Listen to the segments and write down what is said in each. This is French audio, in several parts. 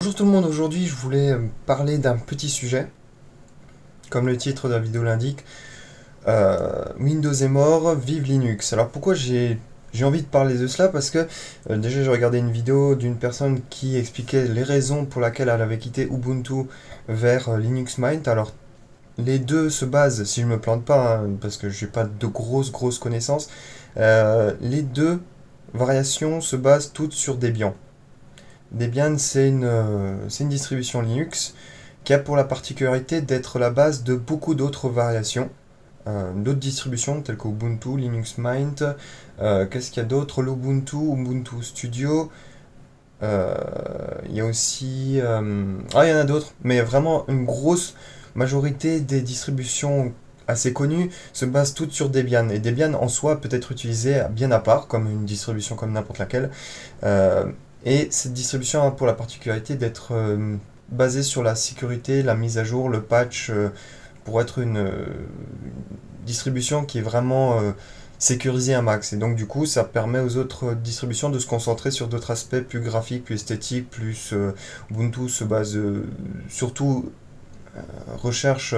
Bonjour tout le monde, aujourd'hui je voulais parler d'un petit sujet, comme le titre de la vidéo l'indique. Windows est mort, vive Linux. Alors pourquoi j'ai envie de parler de cela? Parce que déjà j'ai regardé une vidéo d'une personne qui expliquait les raisons pour lesquelles elle avait quitté Ubuntu vers Linux Mint. Alors les deux se basent, si je me plante pas, hein, parce que j'ai pas de grosses connaissances, les deux variations se basent toutes sur Debian. Debian, c'est une distribution Linux qui a pour la particularité d'être la base de beaucoup d'autres variations, d'autres distributions telles qu'Ubuntu, Linux Mint, qu'est-ce qu'il y a d'autre? L'Ubuntu, Ubuntu Studio, il y a aussi... il y en a d'autres, mais vraiment une grosse majorité des distributions assez connues se basent toutes sur Debian. Et Debian en soi peut être utilisé bien à part, comme une distribution comme n'importe laquelle. Euh, et cette distribution a pour la particularité d'être basée sur la sécurité, la mise à jour, le patch, pour être une distribution qui est vraiment sécurisée un max. Et donc du coup, ça permet aux autres distributions de se concentrer sur d'autres aspects plus graphiques, plus esthétiques, plus Ubuntu se base surtout recherche,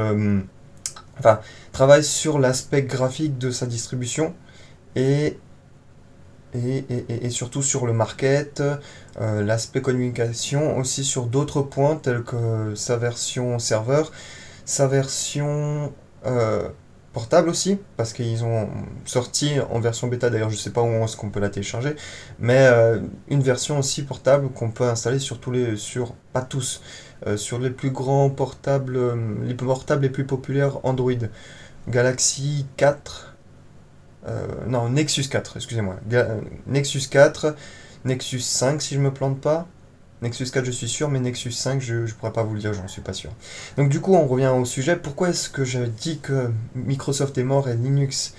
enfin travaille sur l'aspect graphique de sa distribution et et surtout sur le market, l'aspect communication, aussi sur d'autres points tels que sa version serveur, sa version portable aussi, parce qu'ils ont sorti en version bêta, d'ailleurs je sais pas où est-ce qu'on peut la télécharger, mais une version aussi portable qu'on peut installer sur pas tous, sur les plus grands portables, les portables les plus populaires Android. Galaxy 4, non, Nexus 4, excusez-moi. Nexus 4, Nexus 5 si je me plante pas. Nexus 4 je suis sûr, mais Nexus 5 je pourrais pas vous le dire, j'en suis pas sûr. Donc du coup on revient au sujet. Pourquoi est-ce que je dis que Microsoft est mort et Linux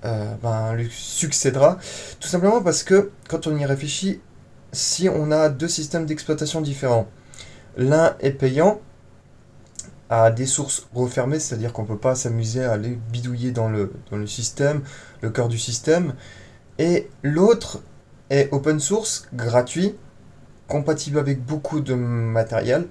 lui succédera? Tout simplement parce que quand on y réfléchit, si on a deux systèmes d'exploitation différents, l'un est payant, à des sources refermées, c'est-à-dire qu'on ne peut pas s'amuser à aller bidouiller dans le système, le cœur du système. Et l'autre est open source, gratuit, compatible avec beaucoup de matériel,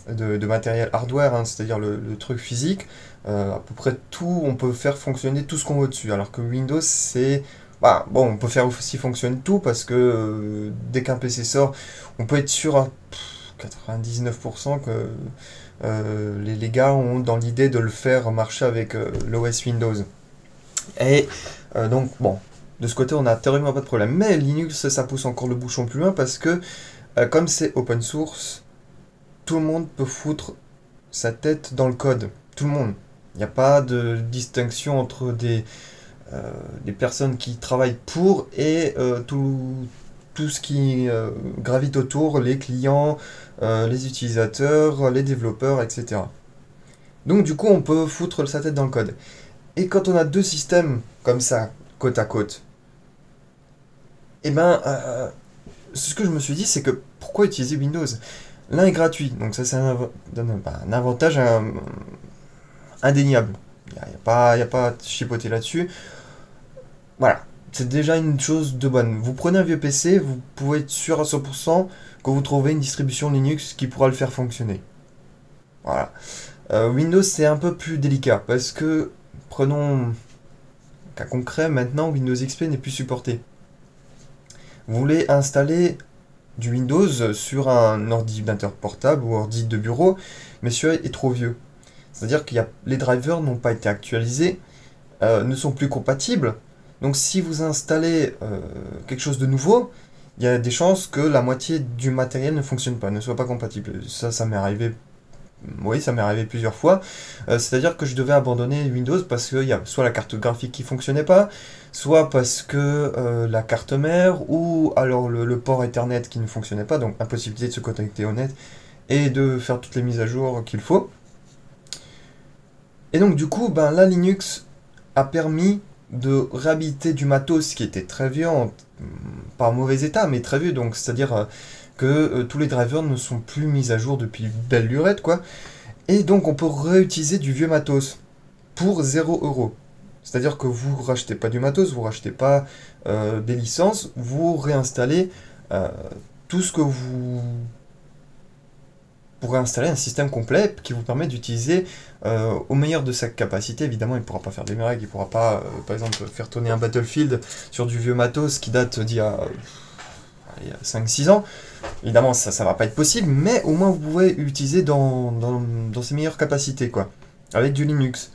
de matériel hardware, hein, c'est-à-dire le truc physique. À peu près tout, on peut faire fonctionner tout ce qu'on veut dessus. Alors que Windows, c'est... Bah, bon, on peut faire aussi fonctionner tout parce que dès qu'un PC sort, on peut être sûr à 99% que les gars ont dans l'idée de le faire marcher avec l'OS Windows. Et donc, bon, de ce côté, on n'a théoriquement pas de problème. Mais Linux, ça pousse encore le bouchon plus loin parce que, comme c'est open source, tout le monde peut foutre sa tête dans le code. Tout le monde. Il n'y a pas de distinction entre des personnes qui travaillent pour et tout ce qui gravite autour, les clients, les utilisateurs, les développeurs, etc. Donc du coup, on peut foutre sa tête dans le code. Et quand on a deux systèmes comme ça, côte à côte, eh ben, ce que je me suis dit, c'est que pourquoi utiliser Windows? L'un est gratuit, donc ça c'est un avantage indéniable. Y a pas à chipoter là-dessus. Voilà, c'est déjà une chose de bonne. Vous prenez un vieux PC, vous pouvez être sûr à 100% que vous trouvez une distribution Linux qui pourra le faire fonctionner. Voilà. Windows, c'est un peu plus délicat parce que, prenons un cas concret, maintenant Windows XP n'est plus supporté. Vous voulez installer du Windows sur un ordinateur portable ou ordi de bureau, mais celui-là est trop vieux. C'est-à-dire que les drivers n'ont pas été actualisés, ne sont plus compatibles. Donc si vous installez quelque chose de nouveau, il y a des chances que la moitié du matériel ne fonctionne pas, ne soit pas compatible. Ça m'est arrivé. Oui, ça m'est arrivé plusieurs fois. C'est-à-dire que je devais abandonner Windows parce qu'il y a soit la carte graphique qui fonctionnait pas, soit parce que la carte mère, ou alors le port Ethernet qui ne fonctionnait pas, donc impossibilité de se connecter au net et de faire toutes les mises à jour qu'il faut. Et donc du coup, ben, la Linux a permis de réhabiliter du matos qui était très vieux, pas en mauvais état, mais très vieux, donc c'est-à-dire que tous les drivers ne sont plus mis à jour depuis belle lurette, quoi. Et donc on peut réutiliser du vieux matos pour 0 €. C'est-à-dire que vous rachetez pas du matos, vous rachetez pas des licences, vous réinstallez euh, tout ce que vous pourrez installer un système complet qui vous permet d'utiliser au meilleur de sa capacité. Évidemment, il ne pourra pas faire des miracles, il ne pourra pas, par exemple, faire tourner un Battlefield sur du vieux matos qui date d'il y a 5-6 ans. Évidemment, ça ne va pas être possible, mais au moins vous pouvez l'utiliser dans ses meilleures capacités, quoi, avec du Linux.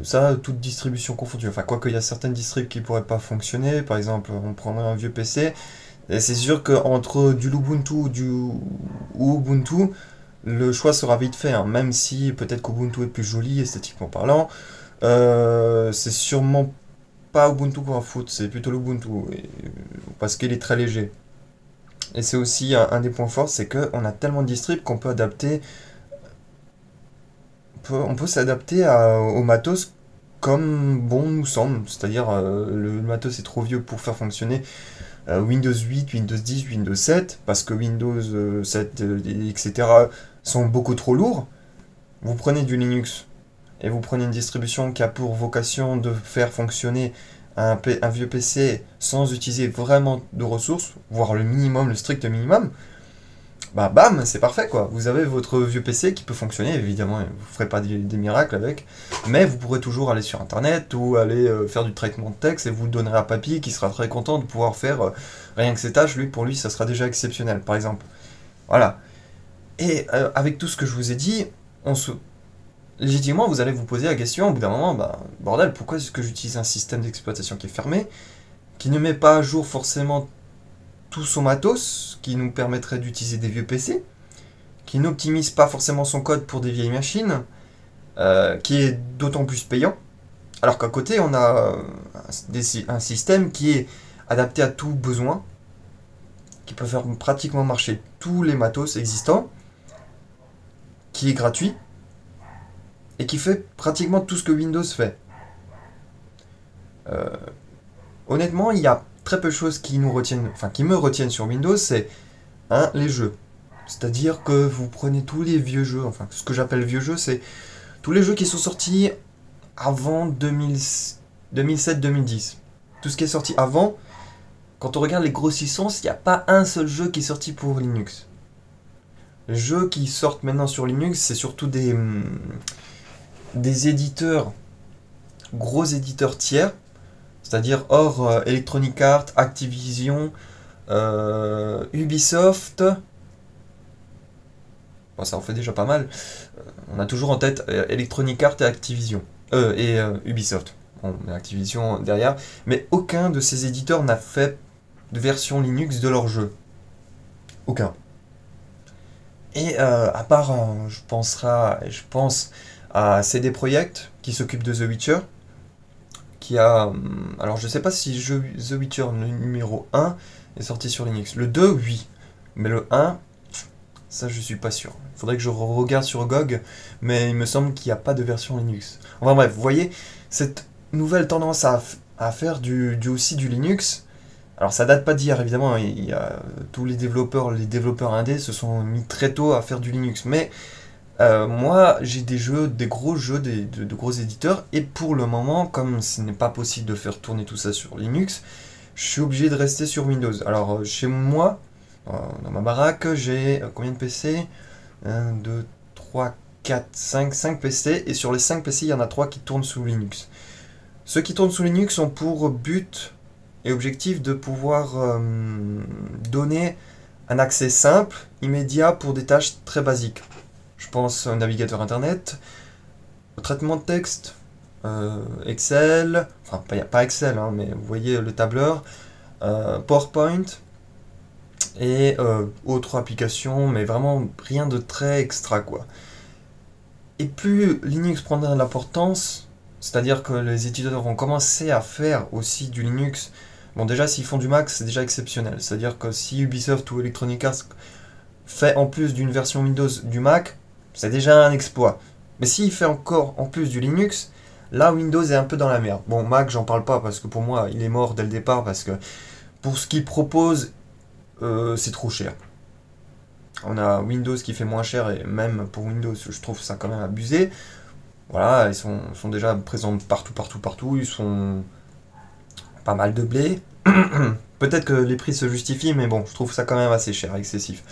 Ça, toute distribution confondue. Enfin, quoique il y a certaines distribs qui ne pourraient pas fonctionner. Par exemple, on prendrait un vieux PC. Et c'est sûr qu'entre du Lubuntu ou Ubuntu, le choix sera vite fait, hein. Même si peut-être qu'Ubuntu est plus joli, esthétiquement parlant. C'est sûrement pas Ubuntu qu'on va foutre, c'est plutôt l'Ubuntu. Parce qu'il est très léger. Et c'est aussi un des points forts, c'est qu'on a tellement de distribs qu'on peut adapter. On peut s'adapter au matos comme bon nous semble. C'est-à-dire, le matos est trop vieux pour faire fonctionner Windows 8, Windows 10, Windows 7, parce que Windows 7, etc. sont beaucoup trop lourds. Vous prenez du Linux et vous prenez une distribution qui a pour vocation de faire fonctionner un vieux PC sans utiliser vraiment de ressources, voire le minimum, le strict minimum. Bah bam, c'est parfait quoi. Vous avez votre vieux PC qui peut fonctionner, évidemment, vous ne ferez pas des miracles avec, mais vous pourrez toujours aller sur internet ou aller faire du traitement de texte et vous le donnerez à papy qui sera très content de pouvoir faire rien que ces tâches. Pour lui, ça sera déjà exceptionnel, par exemple. Voilà. Et avec tout ce que je vous ai dit, légitimement, vous allez vous poser la question au bout d'un moment, bah bordel, pourquoi est-ce que j'utilise un système d'exploitation qui est fermé, qui ne met pas à jour forcément tout son matos, qui nous permettrait d'utiliser des vieux PC, qui n'optimise pas forcément son code pour des vieilles machines, qui est d'autant plus payant, alors qu'à côté on a un système qui est adapté à tout besoin, qui peut faire pratiquement marcher tous les matos existants, qui est gratuit, et qui fait pratiquement tout ce que Windows fait. Honnêtement, il y a très peu de choses qui nous retiennent, enfin qui me retiennent sur Windows, c'est les jeux. C'est-à-dire que vous prenez tous les vieux jeux, enfin ce que j'appelle vieux jeux, c'est tous les jeux qui sont sortis avant 2007-2010. Tout ce qui est sorti avant, quand on regarde les grossissances, il n'y a pas un seul jeu qui est sorti pour Linux. Les jeux qui sortent maintenant sur Linux, c'est surtout des éditeurs, gros éditeurs tiers, c'est-à-dire hors Electronic Arts, Activision, Ubisoft. Bon, ça en fait déjà pas mal. On a toujours en tête Electronic Arts et Activision. Et Ubisoft. Bon, mais Activision derrière. Mais aucun de ces éditeurs n'a fait de version Linux de leur jeu. Aucun. Et à part, je pense à CD Projekt, qui s'occupe de The Witcher, qui a... alors je sais pas si The Witcher numéro 1 est sorti sur Linux. Le 2, oui. Mais le 1, ça je suis pas sûr. Il faudrait que je regarde sur GOG, mais il me semble qu'il n'y a pas de version Linux. Enfin bref, vous voyez, cette nouvelle tendance à faire aussi du Linux, alors ça date pas d'hier évidemment, il y a tous les développeurs indés se sont mis très tôt à faire du Linux, mais moi j'ai des gros jeux de gros éditeurs, et pour le moment, comme ce n'est pas possible de faire tourner tout ça sur Linux, je suis obligé de rester sur Windows. Alors chez moi, dans ma baraque, j'ai combien de PC? 1, 2, 3, 4, 5 PC, et sur les 5 PC, il y en a 3 qui tournent sous Linux. Ceux qui tournent sous Linux ont pour but et objectif de pouvoir donner un accès simple, immédiat pour des tâches très basiques. Je pense au navigateur internet, au traitement de texte, Excel, enfin pas Excel, hein, mais vous voyez le tableur, PowerPoint et autres applications, mais vraiment rien de très extra quoi. Et plus Linux prendra de l'importance, c'est-à-dire que les éditeurs vont commencer à faire aussi du Linux. Bon, déjà, s'ils font du Mac, c'est déjà exceptionnel. C'est-à-dire que si Ubisoft ou Electronic Arts fait en plus d'une version Windows du Mac, c'est déjà un exploit. Mais s'il fait encore en plus du Linux, là, Windows est un peu dans la merde. Bon, Mac, j'en parle pas parce que pour moi, il est mort dès le départ parce que pour ce qu'il propose, c'est trop cher. On a Windows qui fait moins cher, et même pour Windows, je trouve ça quand même abusé. Voilà, ils sont déjà présents partout, ils sont pas mal de blé. Peut-être que les prix se justifient, mais bon, je trouve ça quand même assez cher, excessif.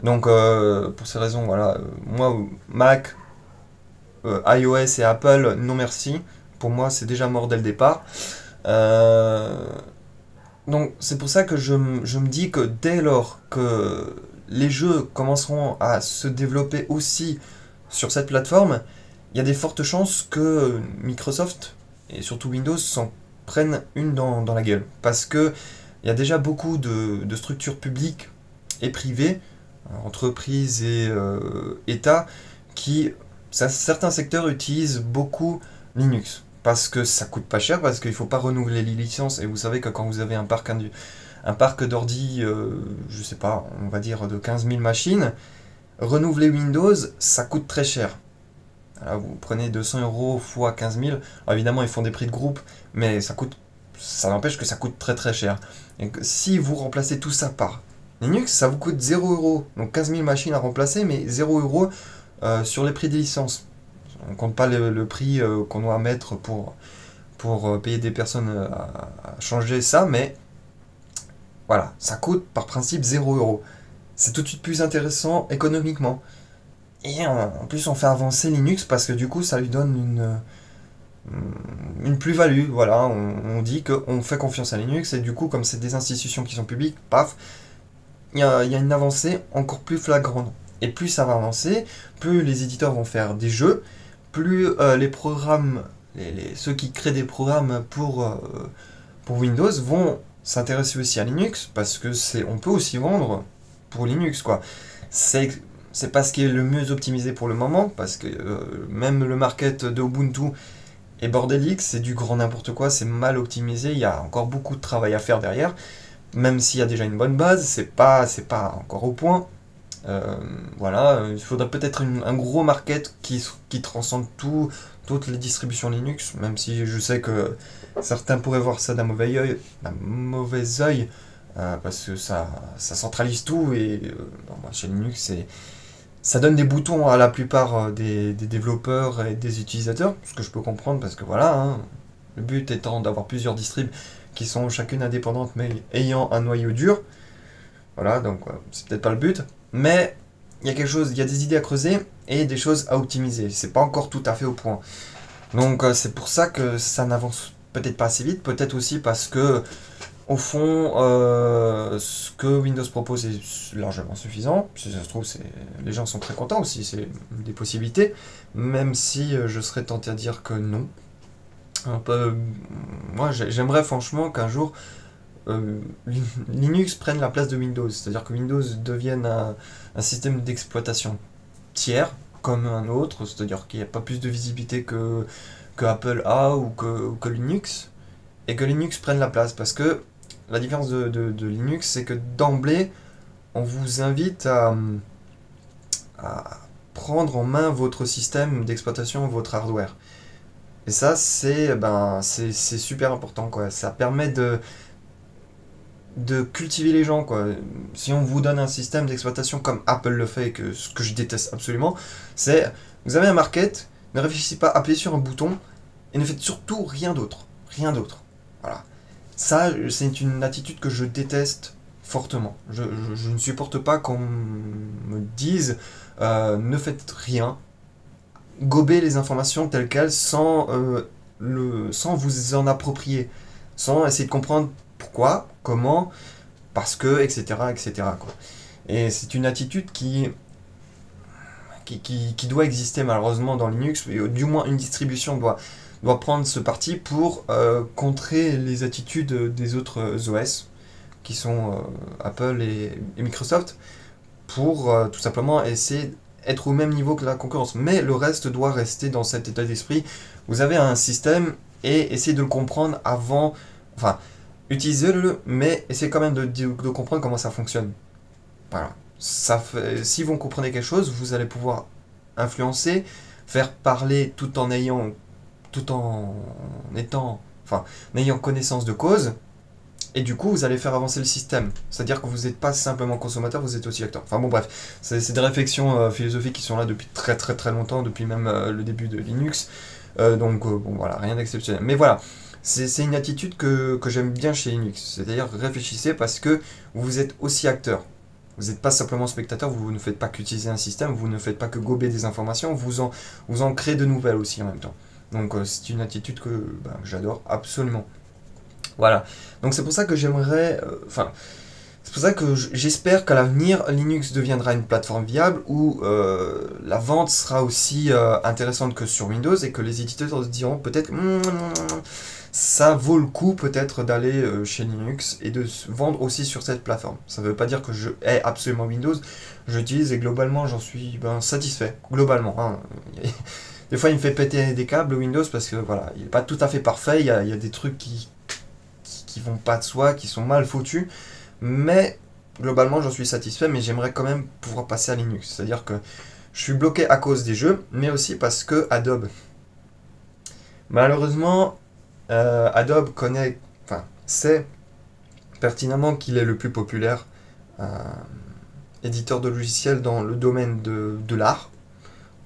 Donc pour ces raisons, voilà, moi, Mac, iOS et Apple, non merci. Pour moi, c'est déjà mort dès le départ. Euh, donc c'est pour ça que je me dis que dès lors que les jeux commenceront à se développer aussi sur cette plateforme, il y a des fortes chances que Microsoft et surtout Windows s'en prennent une dans la gueule. Parce que il y a déjà beaucoup de structures publiques et privées, entreprises et États, qui, certains secteurs utilisent beaucoup Linux. Parce que ça coûte pas cher, parce qu'il faut pas renouveler les licences. Et vous savez que quand vous avez un parc d'ordi, je sais pas, on va dire de 15 000 machines, renouveler Windows, ça coûte très cher. Voilà, vous prenez 200 euros fois 15 000. Alors évidemment, ils font des prix de groupe, mais ça n'empêche que ça coûte très très cher. Et que si vous remplacez tout ça par Linux, ça vous coûte 0 euros. Donc 15 000 machines à remplacer, mais 0 euros sur les prix des licences. On ne compte pas le prix qu'on doit mettre pour payer des personnes à changer ça, mais voilà, ça coûte par principe 0 euros. C'est tout de suite plus intéressant économiquement. Et en plus, on fait avancer Linux parce que du coup, ça lui donne une plus-value. Voilà, on dit qu'on fait confiance à Linux et du coup, comme c'est des institutions qui sont publiques, paf, il y a une avancée encore plus flagrante. Et plus ça va avancer, plus les éditeurs vont faire des jeux, plus les programmes, ceux qui créent des programmes pour Windows vont s'intéresser aussi à Linux parce que on peut aussi vendre pour Linux quoi. C'est c'est pas ce qui est le mieux optimisé pour le moment parce que même le market de Ubuntu est bordélique, c'est du grand n'importe quoi, c'est mal optimisé, il y a encore beaucoup de travail à faire derrière. Même s'il y a déjà une bonne base, c'est pas encore au point. Euh, voilà, il faudrait peut-être un gros market qui transcende toutes les distributions Linux, même si je sais que certains pourraient voir ça d'un mauvais œil, parce que ça centralise tout et bon, moi, chez Linux, ça donne des boutons à la plupart des développeurs et des utilisateurs, ce que je peux comprendre parce que voilà, hein, le but étant d'avoir plusieurs distribs qui sont chacune indépendantes mais ayant un noyau dur. Voilà, donc c'est peut-être pas le but, mais il y a des idées à creuser et des choses à optimiser. C'est pas encore tout à fait au point. Donc c'est pour ça que ça n'avance peut-être pas assez vite, peut-être aussi parce que au fond, ce que Windows propose est largement suffisant. Si ça se trouve, les gens sont très contents aussi, c'est des possibilités, même si je serais tenté à dire que non. Un peu, moi, j'aimerais franchement qu'un jour euh, Linux prenne la place de Windows, c'est-à-dire que Windows devienne un système d'exploitation tiers comme un autre, c'est-à-dire qu'il n'y a pas plus de visibilité que Apple a ou que Linux, et que Linux prenne la place, parce que la différence de Linux, c'est que d'emblée, on vous invite à prendre en main votre système d'exploitation, votre hardware. Et ça, c'est super important, quoi. Ça permet de cultiver les gens, quoi. Si on vous donne un système d'exploitation comme Apple le fait, ce que je déteste absolument, c'est vous avez un market, ne réfléchissez pas, appuyez sur un bouton et ne faites surtout rien d'autre. Rien d'autre. Voilà. Ça, c'est une attitude que je déteste fortement. Je ne supporte pas qu'on me dise ne faites rien, gobez les informations telles quelles sans vous en approprier, sans essayer de comprendre pourquoi, comment, parce que, etc., etc., quoi. Et c'est une attitude qui doit exister malheureusement dans Linux, et du moins une distribution doit prendre ce parti pour contrer les attitudes des autres OS, qui sont Apple et Microsoft, pour tout simplement essayer d'être au même niveau que la concurrence. Mais le reste doit rester dans cet état d'esprit. Vous avez un système et essayez de le comprendre avant... Enfin, utilisez-le, mais essayez quand même de comprendre comment ça fonctionne. Voilà. Si vous comprenez quelque chose, vous allez pouvoir influencer, faire parler tout en étant, enfin, en ayant connaissance de cause, et du coup, vous allez faire avancer le système. C'est-à-dire que vous n'êtes pas simplement consommateur, vous êtes aussi acteur. Enfin bon, bref, c'est des réflexions philosophiques qui sont là depuis très très très longtemps, depuis même le début de Linux. Donc bon, voilà, rien d'exceptionnel. Mais voilà, c'est une attitude que j'aime bien chez Linux. C'est-à-dire réfléchissez parce que vous êtes aussi acteur. Vous n'êtes pas simplement spectateur, vous ne faites pas qu'utiliser un système, vous ne faites pas que gober des informations, vous en créez de nouvelles aussi en même temps. Donc c'est une attitude que j'adore absolument. Voilà. Donc c'est pour ça que j'aimerais... c'est pour ça que j'espère qu'à l'avenir, Linux deviendra une plateforme viable où la vente sera aussi intéressante que sur Windows et que les éditeurs se diront peut-être ça vaut le coup peut-être d'aller chez Linux et de se vendre aussi sur cette plateforme. Ça ne veut pas dire que je hais absolument Windows, j'utilise et globalement j'en suis satisfait, globalement. Hein. Des fois il me fait péter des câbles Windows parce que voilà, il n'est pas tout à fait parfait, il y a des trucs qui vont pas de soi, qui sont mal foutus, mais globalement j'en suis satisfait, mais j'aimerais quand même pouvoir passer à Linux. C'est-à-dire que je suis bloqué à cause des jeux, mais aussi parce que Adobe. Malheureusement, Adobe sait pertinemment qu'il est le plus populaire éditeur de logiciels dans le domaine de l'art.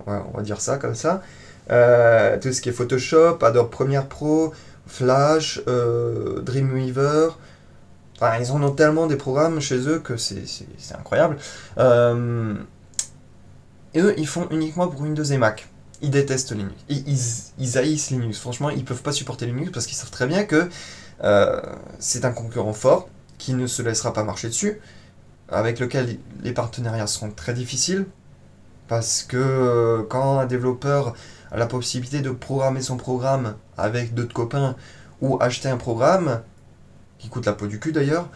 Ouais, on va dire ça comme ça. Tout ce qui est Photoshop, Adobe Premiere Pro, Flash, Dreamweaver. Enfin, ils en ont tellement des programmes chez eux que c'est incroyable. Et eux, ils font uniquement pour Windows et Mac. Ils détestent Linux. Ils haïssent Linux. Franchement, ils peuvent pas supporter Linux parce qu'ils savent très bien que c'est un concurrent fort qui ne se laissera pas marcher dessus, avec lequel les partenariats seront très difficiles. Parce que quand un développeur a la possibilité de programmer son programme avec d'autres copains ou acheter un programme, qui coûte la peau du cul d'ailleurs,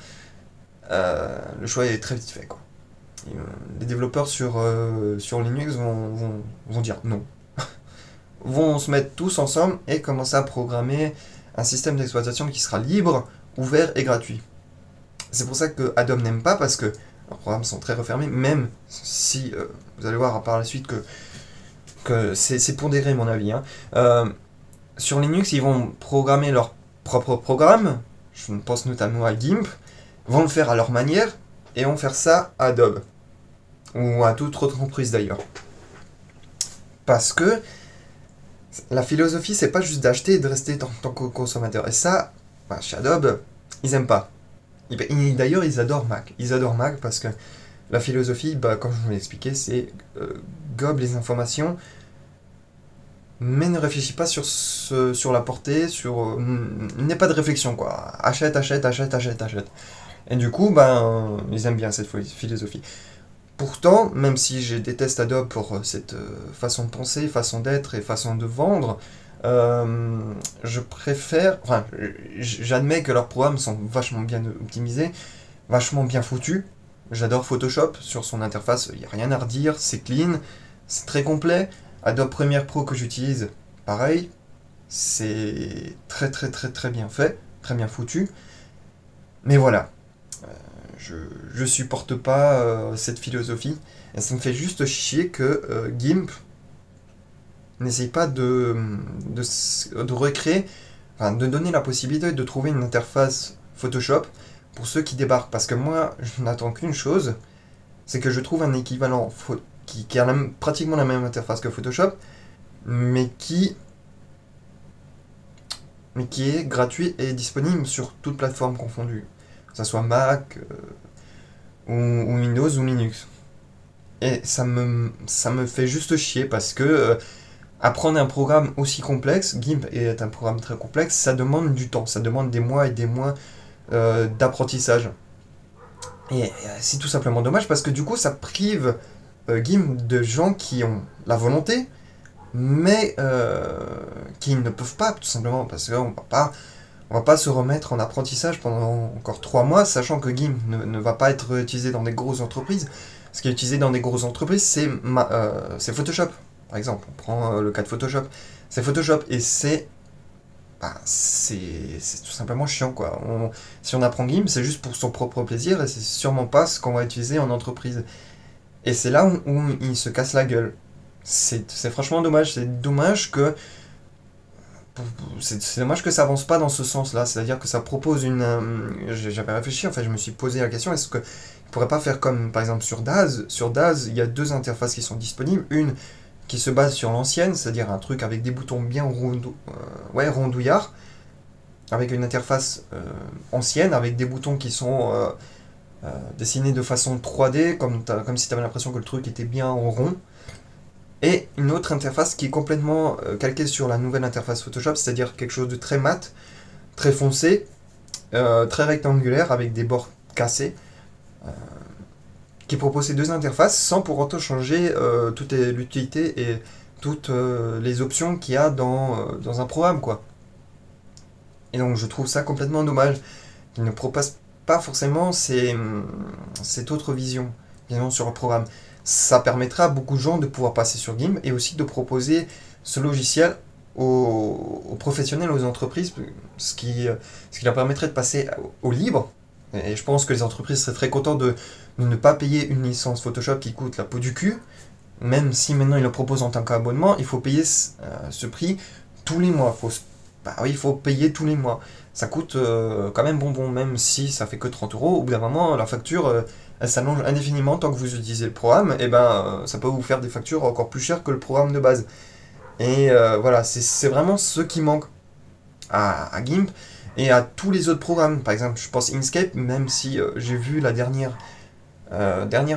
le choix est très vite fait, quoi. Les développeurs sur Linux vont dire non. Vont se mettre tous ensemble et commencer à programmer un système d'exploitation qui sera libre, ouvert et gratuit. C'est pour ça que Adobe n'aime pas, parce que leurs programmes sont très refermés, même si vous allez voir par la suite que c'est pondéré mon avis. Hein. Sur Linux, ils vont programmer leur propre programme, je pense notamment à GIMP, vont le faire à leur manière et vont faire ça à Adobe. Ou à toute autre entreprise d'ailleurs. Parce que la philosophie, c'est pas juste d'acheter et de rester en tant que consommateur. Et ça, chez Adobe, ils aiment pas. D'ailleurs, ils adorent Mac. Ils adorent Mac parce que la philosophie, comme je vous l'ai expliqué, c'est gobe les informations, mais ne réfléchis pas sur la portée, n'aie pas de réflexion, quoi. Achète. Et du coup, ils aiment bien cette philosophie. Pourtant, même si je déteste Adobe pour cette façon de penser, façon d'être et façon de vendre, je préfère... j'admets que leurs programmes sont vachement bien optimisés, vachement bien foutus. J'adore Photoshop, sur son interface, il n'y a rien à redire, c'est clean, c'est très complet. Adobe Premiere Pro que j'utilise, pareil, c'est très bien fait, très bien foutu. Mais voilà. Je supporte pas cette philosophie. Et ça me fait juste chier que GIMP n'essaye pas de recréer, de donner la possibilité de trouver une interface Photoshop pour ceux qui débarquent. Parce que moi, je n'attends qu'une chose, c'est que je trouve un équivalent qui a pratiquement la même interface que Photoshop, mais qui est gratuit et disponible sur toute plateforme confondue. Que ce soit Mac, ou Windows ou Linux. Et ça me fait juste chier parce que apprendre un programme aussi complexe, GIMP est un programme très complexe, ça demande du temps, ça demande des mois et des mois d'apprentissage. Et c'est tout simplement dommage parce que du coup ça prive GIMP de gens qui ont la volonté, mais qui ne peuvent pas, tout simplement, parce qu'on va pas se remettre en apprentissage pendant encore 3 mois, sachant que GIMP ne va pas être utilisé dans des grosses entreprises. Ce qui est utilisé dans des grosses entreprises, c'est Photoshop, par exemple. On prend le cas de Photoshop. C'est Photoshop, et c'est tout simplement chiant, quoi. Si on apprend GIMP, c'est juste pour son propre plaisir, et c'est sûrement pas ce qu'on va utiliser en entreprise. Et c'est là où il se casse la gueule. C'est franchement dommage. C'est dommage que ça avance pas dans ce sens-là. C'est-à-dire que ça propose j'avais réfléchi, en fait, je me suis posé la question, est-ce que ne pourrait pas faire comme, par exemple, sur Daz. Sur Daz, il y a 2 interfaces qui sont disponibles. Une qui se base sur l'ancienne, c'est-à-dire un truc avec des boutons bien rondouillards, avec une interface ancienne, avec des boutons qui sont dessiné de façon 3D, comme si tu avais l'impression que le truc était bien en rond. Et une autre interface qui est complètement calquée sur la nouvelle interface Photoshop, c'est-à-dire quelque chose de très mat, très foncé, très rectangulaire, avec des bords cassés, qui propose ces deux interfaces sans pour autant changer toute l'utilité et toutes les options qu'il y a dans un programme, quoi. Et donc je trouve ça complètement dommage qu'il ne propose pas forcément cette autre vision sur le programme. Ça permettra à beaucoup de gens de pouvoir passer sur GIMP et aussi de proposer ce logiciel aux professionnels, aux entreprises, ce qui leur permettrait de passer au libre. Et je pense que les entreprises seraient très contentes de ne pas payer une licence Photoshop qui coûte la peau du cul. Même si maintenant ils le proposent en tant qu'abonnement, il faut payer ce prix tous les mois. Bah oui, il faut payer tous les mois. Ça coûte quand même bonbon, même si ça fait que 30 euros. Au bout d'un moment, la facture, elle s'allonge indéfiniment tant que vous utilisez le programme. Et ben, ça peut vous faire des factures encore plus chères que le programme de base. Et voilà, c'est vraiment ce qui manque à GIMP et à tous les autres programmes. Par exemple, je pense Inkscape, même si j'ai vu la dernière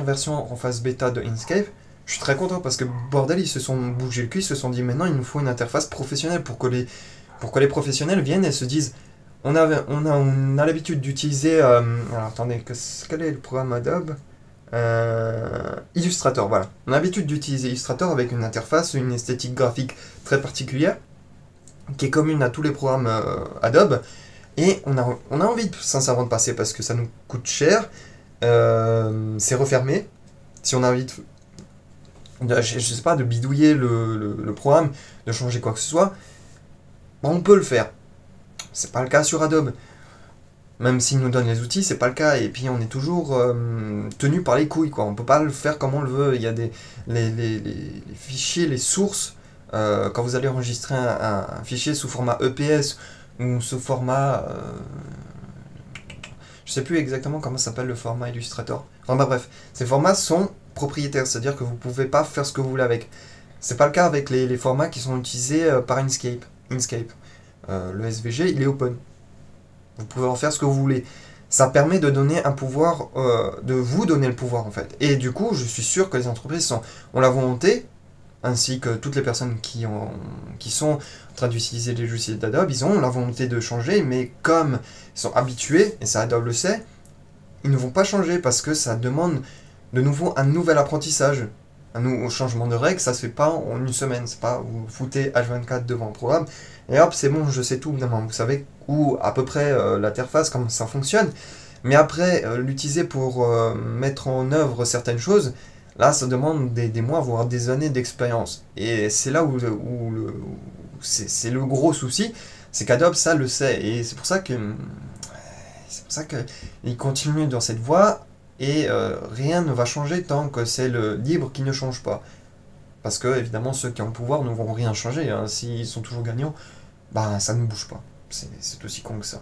version en phase bêta de Inkscape, je suis très content parce que bordel, ils se sont bougé le cul, ils se sont dit maintenant il nous faut une interface professionnelle pour que les professionnels viennent et se disent on a l'habitude d'utiliser alors attendez, quel est le programme Adobe Illustrator, voilà. On a l'habitude d'utiliser Illustrator avec une interface, une esthétique graphique très particulière qui est commune à tous les programmes Adobe, et on a envie sincèrement de passer parce que ça nous coûte cher, c'est refermé. Si on a envie je sais pas, de bidouiller le programme, de changer quoi que ce soit, on peut le faire. C'est pas le cas sur Adobe. Même s'ils nous donnent les outils, c'est pas le cas. Et puis on est toujours tenu par les couilles, quoi. On peut pas le faire comme on le veut. Il y a les fichiers, les sources. Quand vous allez enregistrer un fichier sous format EPS ou sous format... je sais plus exactement comment s'appelle le format Illustrator. Enfin bah, bref, ces formats sont propriétaires, c'est-à-dire que vous pouvez pas faire ce que vous voulez avec. C'est pas le cas avec les formats qui sont utilisés par Inkscape. Le SVG, il est open. Vous pouvez en faire ce que vous voulez. Ça permet de donner un pouvoir, de vous donner le pouvoir en fait. Et du coup, je suis sûr que les entreprises ont la volonté, ainsi que toutes les personnes qui sont en train d'utiliser les logiciels d'Adobe, ils ont la volonté de changer, mais comme ils sont habitués, et ça Adobe le sait, ils ne vont pas changer parce que ça demande de nouveau un nouvel apprentissage. Un changement de règles, ça se fait pas en une semaine. C'est pas vous foutez H24 devant un programme et hop, c'est bon, je sais tout. Évidemment, vous savez où à peu près l'interface, comment ça fonctionne. Mais après, l'utiliser pour mettre en œuvre certaines choses, là, ça demande des mois, voire des années d'expérience. Et c'est là où c'est le gros souci, c'est qu'Adobe, ça le sait. Et c'est pour ça que il continue dans cette voie. Et rien ne va changer tant que c'est le libre qui ne change pas. Parce que, évidemment, ceux qui ont le pouvoir ne vont rien changer. Hein. S'ils sont toujours gagnants, bah, ça ne bouge pas. C'est aussi con que ça.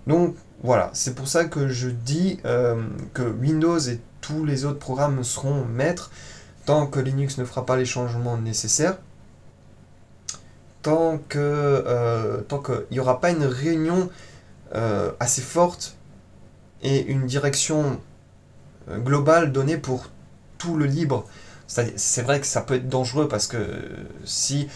Donc, voilà. C'est pour ça que je dis que Windows et tous les autres programmes seront maîtres tant que Linux ne fera pas les changements nécessaires. Tant qu'il n'y aura pas une réunion assez forte et une direction global donné pour tout le libre. C'est vrai que ça peut être dangereux parce que si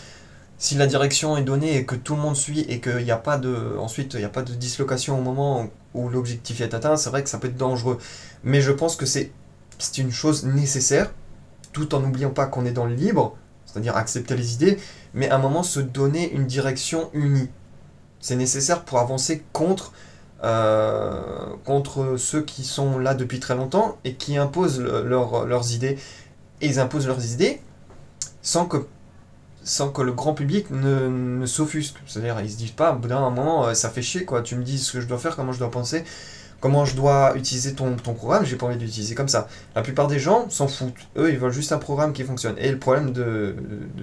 la direction est donnée et que tout le monde suit et qu'il n'y a pas ensuite il n'y a pas de dislocation au moment où l'objectif est atteint, c'est vrai que ça peut être dangereux. Mais je pense que c'est une chose nécessaire, tout en n'oubliant pas qu'on est dans le libre, c'est-à-dire accepter les idées, mais à un moment se donner une direction unie. C'est nécessaire pour avancer contre ceux qui sont là depuis très longtemps et qui imposent leurs idées. Et ils imposent leurs idées sans que le grand public ne s'offusque. C'est-à-dire, ils se disent pas, au bout d'un moment, ça fait chier, quoi. Tu me dis ce que je dois faire, comment je dois penser, comment je dois utiliser ton programme, j'ai pas envie de l'utiliser comme ça. La plupart des gens s'en foutent. Eux, ils veulent juste un programme qui fonctionne. Et le problème de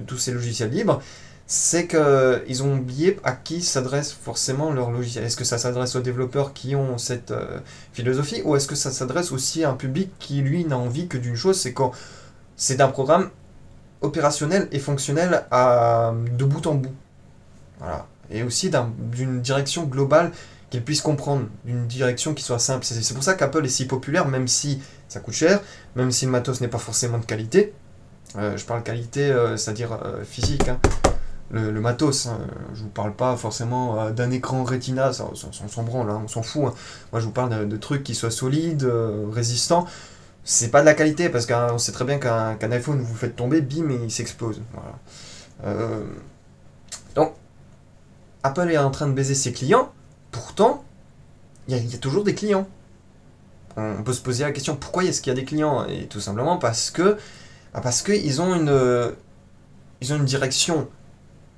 tous ces logiciels libres, c'est qu'ils ont oublié à qui s'adresse forcément leur logiciel. Est-ce que ça s'adresse aux développeurs qui ont cette philosophie, ou est-ce que ça s'adresse aussi à un public qui, lui, n'a envie que d'une chose, c'est quand c'est d'un programme opérationnel et fonctionnel de bout en bout. Voilà. Et aussi d'une direction globale qu'ils puissent comprendre d'une direction qui soit simple. C'est pour ça qu'Apple est si populaire, même si ça coûte cher, même si le matos n'est pas forcément de qualité. Je parle qualité, c'est-à-dire physique, hein. Le matos, hein. Je vous parle pas forcément d'un écran Retina, ça, on s'en branle, hein, on s'en fout, hein. Moi je vous parle de trucs qui soient solides, résistants. C'est pas de la qualité, parce qu'on sait très bien qu'un iPhone, vous le faites tomber, bim, et il s'explose. Voilà. Donc, Apple est en train de baiser ses clients, pourtant, il y a toujours des clients. On peut se poser la question, pourquoi est-ce qu'il y a des clients? Et tout simplement parce que ils ont une direction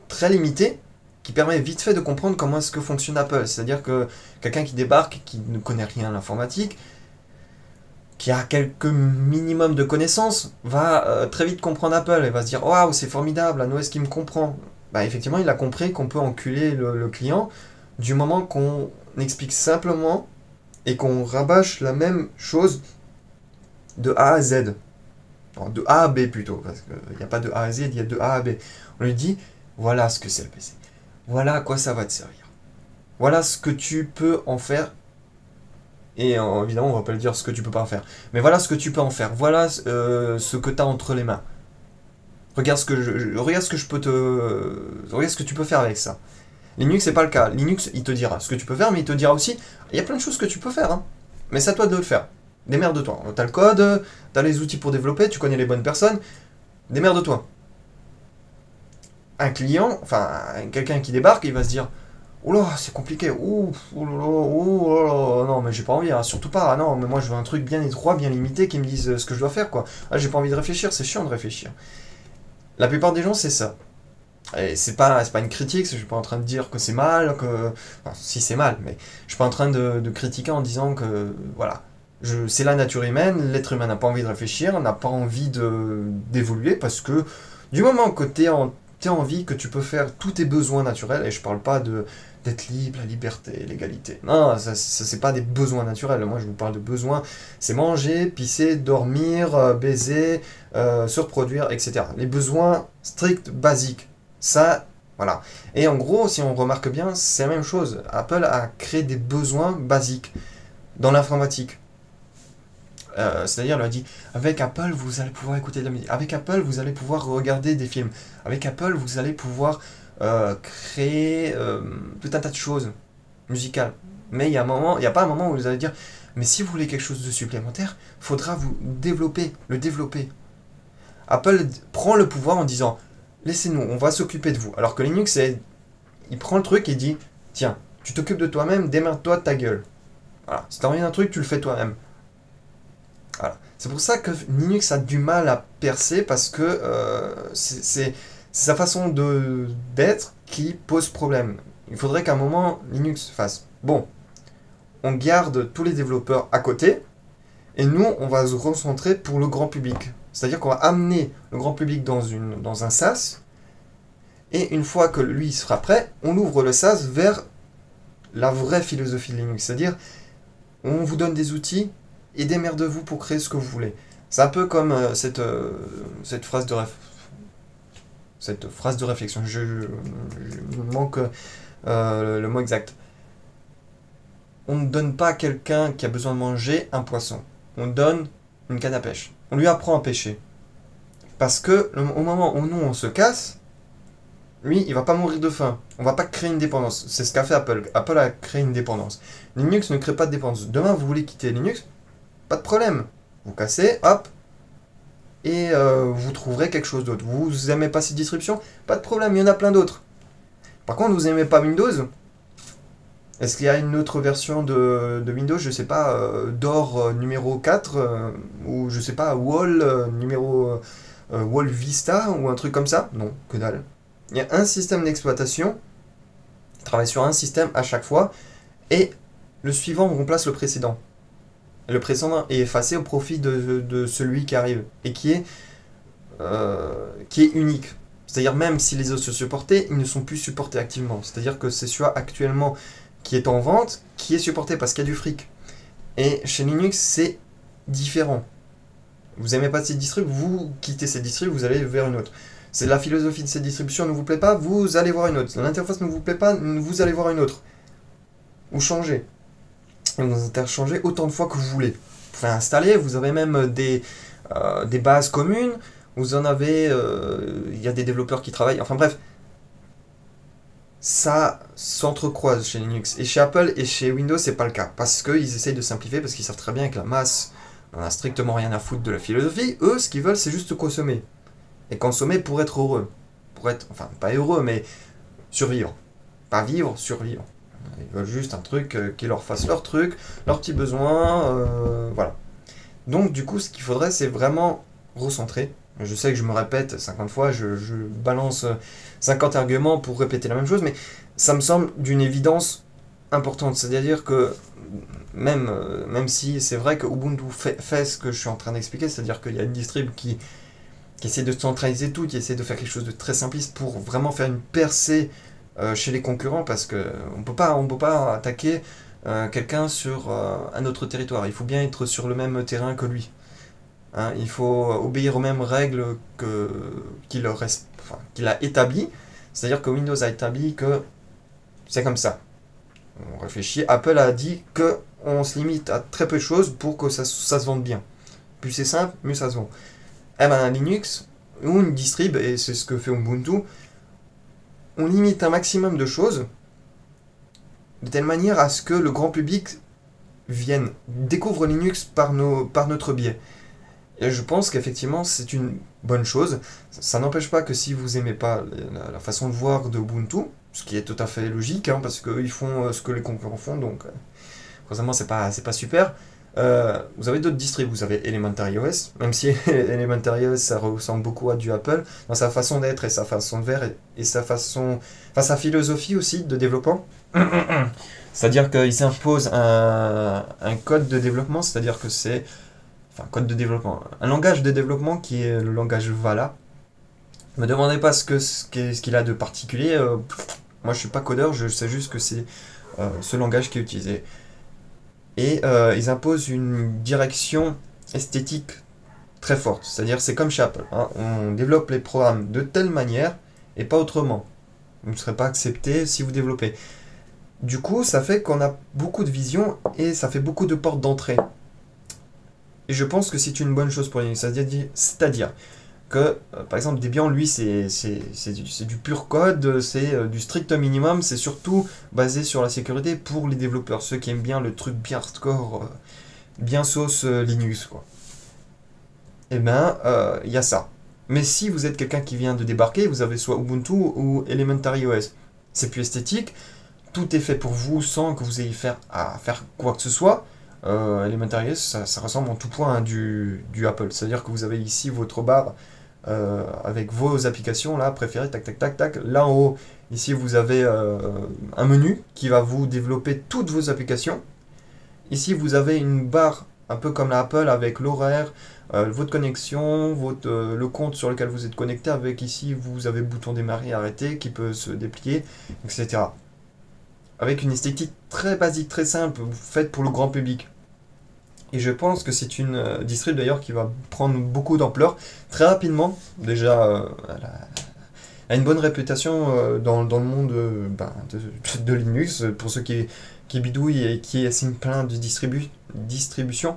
très limitée qui permet vite fait de comprendre comment est-ce que fonctionne Apple. C'est-à-dire que quelqu'un qui débarque, qui ne connaît rien à l'informatique, qui a quelques minimums de connaissances, va très vite comprendre Apple et va se dire waouh, c'est formidable, un OS qui me comprend. Bah, effectivement, il a compris qu'on peut enculer le client du moment qu'on explique simplement et qu'on rabâche la même chose de A à Z. Non, de A à B plutôt, parce qu'il n'y a pas de A à Z, il y a de A à B. On lui dit voilà ce que c'est le PC. Voilà à quoi ça va te servir. Voilà ce que tu peux en faire. Et évidemment, on va pas le dire ce que tu peux pas en faire. Mais voilà ce que tu peux en faire. Voilà ce que tu as entre les mains. Regarde ce que je peux regarde ce que tu peux faire avec ça. Linux, c'est pas le cas. Linux, il te dira ce que tu peux faire, mais il te dira aussi il y a plein de choses que tu peux faire. Hein. Mais c'est à toi de le faire. Démerde-toi. T'as le code, t'as les outils pour développer, tu connais les bonnes personnes. Démerde-toi. Un client, enfin, quelqu'un qui débarque, il va se dire oh là, c'est compliqué. Oh là là, oh là là, non, mais j'ai pas envie, hein, surtout pas. Ah non, mais moi je veux un truc bien étroit, bien limité, qui me dise ce que je dois faire, quoi. Ah, j'ai pas envie de réfléchir, c'est chiant de réfléchir. La plupart des gens, c'est ça. Et c'est pas une critique, je suis pas en train de dire que c'est mal, que. Enfin, si c'est mal, mais je suis pas en train de critiquer en disant que. Voilà. C'est la nature humaine, l'être humain n'a pas envie de réfléchir, n'a pas envie d'évoluer, parce que du moment que t'es en vie, que tu peux faire tous tes besoins naturels, et je parle pas d'être libre, la liberté, l'égalité. Non, ça c'est pas des besoins naturels. Moi, je vous parle de besoins. C'est manger, pisser, dormir, baiser, se reproduire, etc. Les besoins stricts, basiques. Ça, voilà. Et en gros, si on remarque bien, c'est la même chose. Apple a créé des besoins basiques dans l'informatique. C'est-à-dire, elle a dit, avec Apple, vous allez pouvoir écouter de la musique. Avec Apple, vous allez pouvoir regarder des films. Avec Apple, vous allez pouvoir créer tout un tas de choses musicales. Mais il n'y a pas un moment où vous allez dire, mais si vous voulez quelque chose de supplémentaire, faudra vous le développer. Apple prend le pouvoir en disant, laissez-nous, on va s'occuper de vous. Alors que Linux, il prend le truc et dit, tiens, tu t'occupes de toi-même, démerde-toi de ta gueule. Voilà. Si t'as envie d'un truc, tu le fais toi-même. Voilà. C'est pour ça que Linux a du mal à percer, parce que c'est sa façon d'être qui pose problème. Il faudrait qu'à un moment, Linux fasse bon, on garde tous les développeurs à côté, et nous, on va se recentrer pour le grand public. C'est-à-dire qu'on va amener le grand public dans un SaaS, et une fois que lui sera prêt, on ouvre le SaaS vers la vraie philosophie de Linux. C'est-à-dire, on vous donne des outils, et démerdez-vous pour créer ce que vous voulez. C'est un peu comme cette phrase de réflexion. Je manque le mot exact. On ne donne pas à quelqu'un qui a besoin de manger un poisson. On donne une canne à pêche. On lui apprend à pêcher. Parce que au moment où nous on se casse, lui il va pas mourir de faim. On va pas créer une dépendance. C'est ce qu'a fait Apple. Apple a créé une dépendance. Linux ne crée pas de dépendance. Demain vous voulez quitter Linux, pas de problème. Vous cassez, hop, et vous trouverez quelque chose d'autre. Vous aimez pas cette distribution, pas de problème, il y en a plein d'autres. Par contre, vous aimez pas Windows, est-ce qu'il y a une autre version de Windows, je sais pas, DOR numéro 4, ou je sais pas, Wall numéro Wall Vista, ou un truc comme ça? Non, que dalle. Il y a un système d'exploitation, il travaille sur un système à chaque fois, et le suivant remplace le précédent. Le précédent est effacé au profit de celui qui arrive, et qui est unique. C'est-à-dire, même si les autres se supportaient, ils ne sont plus supportés activement. C'est-à-dire que c'est celui actuellement qui est en vente, qui est supporté parce qu'il y a du fric. Et chez Linux, c'est différent. Vous aimez pas cette distrib, vous quittez cette distrib, vous allez vers une autre. C'est la philosophie de cette distribution ne vous plaît pas, vous allez voir une autre. L'interface ne vous plaît pas, vous allez voir une autre. ou changer. Et vous interchangez autant de fois que vous voulez. Vous pouvez installer, vous avez même des bases communes, vous en avez, il y a des développeurs qui travaillent, enfin bref, ça s'entrecroise chez Linux. Et chez Apple et chez Windows, c'est pas le cas. Parce qu'ils essayent de simplifier, parce qu'ils savent très bien que la masse n'en a strictement rien à foutre de la philosophie. Eux, ce qu'ils veulent, c'est juste consommer. Et consommer pour être heureux. Pour être, enfin, pas heureux, mais survivre. Pas vivre, survivre. Ils veulent juste un truc qui leur fasse leur truc, leurs petits besoins, voilà. Donc, du coup, ce qu'il faudrait, c'est vraiment recentrer. Je sais que je me répète 50 fois, je balance 50 arguments pour répéter la même chose, mais ça me semble d'une évidence importante. C'est-à-dire que même si c'est vrai que Ubuntu fait ce que je suis en train d'expliquer, c'est-à-dire qu'il y a une distrib qui essaie de centraliser tout, qui essaie de faire quelque chose de très simpliste pour vraiment faire une percée chez les concurrents, parce que on peut pas attaquer quelqu'un sur un autre territoire. Il faut bien être sur le même terrain que lui. Hein, il faut obéir aux mêmes règles qu'il a établies. C'est-à-dire que Windows a établi que c'est comme ça. On réfléchit. Apple a dit que on se limite à très peu de choses pour que ça se vende bien. Plus c'est simple, mieux ça se vend. Eh ben, Linux, ou une distrib, et c'est ce que fait Ubuntu, on limite un maximum de choses de telle manière à ce que le grand public découvre Linux par notre biais. Et je pense qu'effectivement, c'est une bonne chose. Ça n'empêche pas que si vous aimez pas la façon de voir de Ubuntu, ce qui est tout à fait logique, hein, parce qu'eux, ils font ce que les concurrents font, donc forcément, c'est pas super. Vous avez d'autres distribs, vous avez Elementary OS, même si Elementary OS, ça ressemble beaucoup à du Apple, dans sa façon d'être et sa façon de faire, et sa philosophie aussi de développement. C'est-à-dire qu'il s'impose un code de développement, c'est-à-dire que c'est enfin, code de développement, un langage de développement qui est le langage Vala. Ne me demandez pas ce qu'il a de particulier. Moi, je suis pas codeur, je sais juste que c'est ce langage qui est utilisé. Et ils imposent une direction esthétique très forte. C'est-à-dire, c'est comme chez Apple. Hein. On développe les programmes de telle manière et pas autrement. Vous ne serez pas accepté si vous développez. Du coup, ça fait qu'on a beaucoup de vision et ça fait beaucoup de portes d'entrée. Et je pense que c'est une bonne chose pour Linux. C'est-à-dire que, par exemple, Debian, lui, c'est du pur code, c'est du strict minimum, c'est surtout basé sur la sécurité pour les développeurs, ceux qui aiment bien le truc bien hardcore, bien sauce Linux, quoi. Eh ben, il y a ça. Mais si vous êtes quelqu'un qui vient de débarquer, vous avez soit Ubuntu ou Elementary OS. C'est plus esthétique, tout est fait pour vous sans que vous ayez à faire quoi que ce soit. Elementary OS, ça ressemble en tout point à du Apple. C'est-à-dire que vous avez ici votre barre avec vos applications là préférées, tac tac tac tac. Là en haut, ici vous avez un menu qui va vous développer toutes vos applications. Ici vous avez une barre un peu comme la Apple avec l'horaire, votre connexion, le compte sur lequel vous êtes connecté, avec ici vous avez le bouton démarrer et arrêter qui peut se déplier, etc. Avec une esthétique très basique, très simple, faite pour le grand public. Et je pense que c'est une distrib d'ailleurs qui va prendre beaucoup d'ampleur très rapidement. Déjà, elle a une bonne réputation dans le monde de Linux. Pour ceux qui bidouillent et qui signent plein de distributions,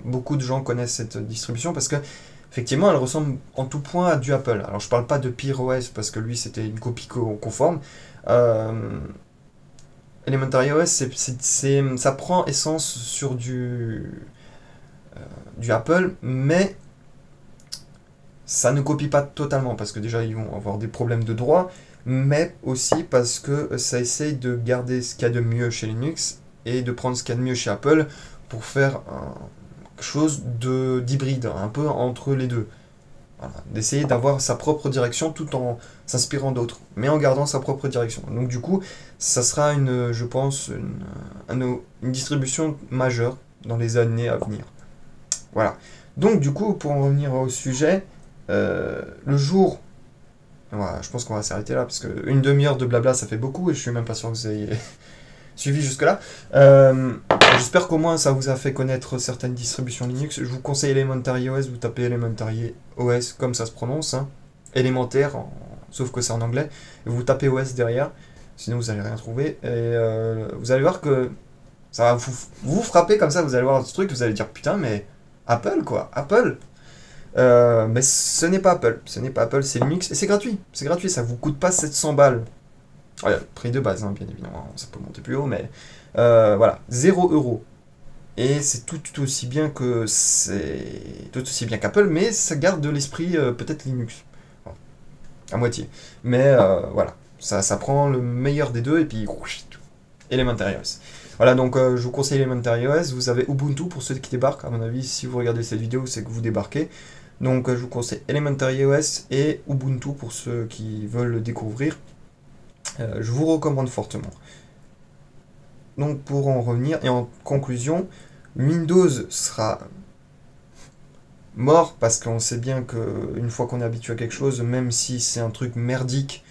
beaucoup de gens connaissent cette distribution parce que effectivement, elle ressemble en tout point à du Apple. Alors, je parle pas de PireOS parce que lui, c'était une copie conforme. Elementary OS, ça prend essence sur du Apple, mais ça ne copie pas totalement, parce que déjà, ils vont avoir des problèmes de droit, mais aussi parce que ça essaye de garder ce qu'il y a de mieux chez Linux et de prendre ce qu'il y a de mieux chez Apple pour faire quelque chose d'hybride, un peu entre les deux. Voilà, d'essayer d'avoir sa propre direction tout en s'inspirant d'autres, mais en gardant sa propre direction. Donc du coup, ça sera je pense, une distribution majeure dans les années à venir. Voilà. Donc du coup, pour en revenir au sujet, le jour... Voilà, je pense qu'on va s'arrêter là, parce qu'une demi-heure de blabla, ça fait beaucoup, et je suis même pas sûr que vous ayez suivi jusque-là. J'espère qu'au moins ça vous a fait connaître certaines distributions Linux. Je vous conseille Elementary OS, vous tapez Elementary OS comme ça se prononce, hein. Élémentaire, sauf que c'est en anglais, et vous tapez OS derrière. sinon vous allez rien trouver. Et vous allez voir que ça va vous frapper comme ça, vous allez voir ce truc, vous allez dire putain, mais Apple quoi, Apple. Mais ce n'est pas Apple, c'est Linux et c'est gratuit, ça vous coûte pas 700 balles. Ouais, prix de base, hein, bien évidemment, ça peut monter plus haut, mais voilà, 0 €. Et c'est tout aussi bien qu'Apple, mais ça garde de l'esprit peut-être Linux, enfin, à moitié. Mais voilà, ça prend le meilleur des deux et puis Elementary OS. Voilà, donc je vous conseille Elementary OS. Vous avez Ubuntu pour ceux qui débarquent. À mon avis, si vous regardez cette vidéo, c'est que vous débarquez. Donc je vous conseille Elementary OS et Ubuntu pour ceux qui veulent le découvrir. Je vous recommande fortement. Donc pour en revenir, et en conclusion, Windows sera mort parce qu'on sait bien qu'une fois qu'on est habitué à quelque chose, même si c'est un truc merdique,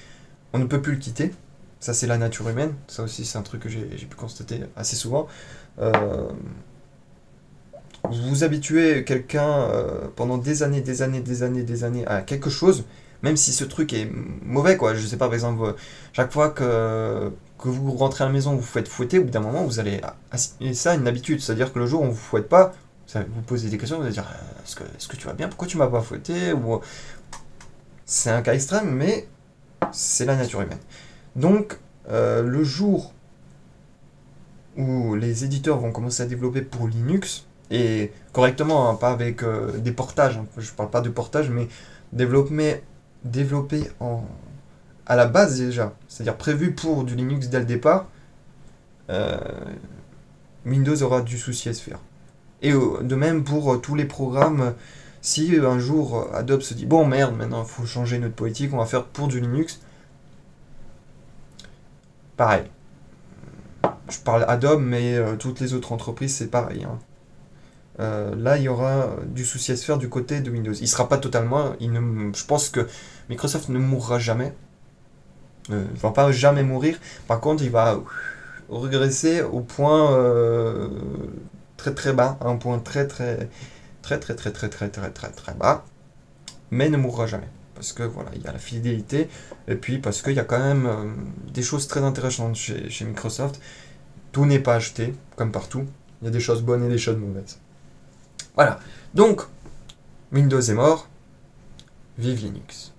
on ne peut plus le quitter. Ça, c'est la nature humaine. Ça aussi, c'est un truc que j'ai pu constater assez souvent. Vous habituez quelqu'un pendant des années à quelque chose, même si ce truc est mauvais, quoi. Je sais pas, par exemple, chaque fois que vous rentrez à la maison, vous vous faites fouetter, au bout d'un moment, vous allez assimiler ça à une habitude. C'est-à-dire que le jour où on vous fouette pas, ça va vous poser des questions, vous allez dire est-ce que tu vas bien? Pourquoi tu m'as pas fouetté? Ou c'est un cas extrême, mais c'est la nature humaine. Donc, le jour où les éditeurs vont commencer à développer pour Linux, et correctement, hein, pas avec des portages, hein, je parle pas de portage, mais développer à la base déjà, c'est-à-dire prévu pour du Linux dès le départ, Windows aura du souci à se faire. Et de même pour tous les programmes, si un jour Adobe se dit bon merde, maintenant il faut changer notre politique, on va faire pour du Linux, pareil. Je parle Adobe, mais toutes les autres entreprises, c'est pareil. Hein. Là, il y aura du souci à se faire du côté de Windows. Il ne sera pas totalement... je pense que Microsoft ne mourra jamais. Il ne va pas jamais mourir. Par contre, il va régresser au point très très bas. Un point très bas. Mais ne mourra jamais. Parce que voilà, il y a la fidélité. Et puis parce qu'il y a quand même des choses très intéressantes chez Microsoft. Tout n'est pas acheté, comme partout. Il y a des choses bonnes et des choses mauvaises. Voilà. Donc, Windows est mort. Vive Linux.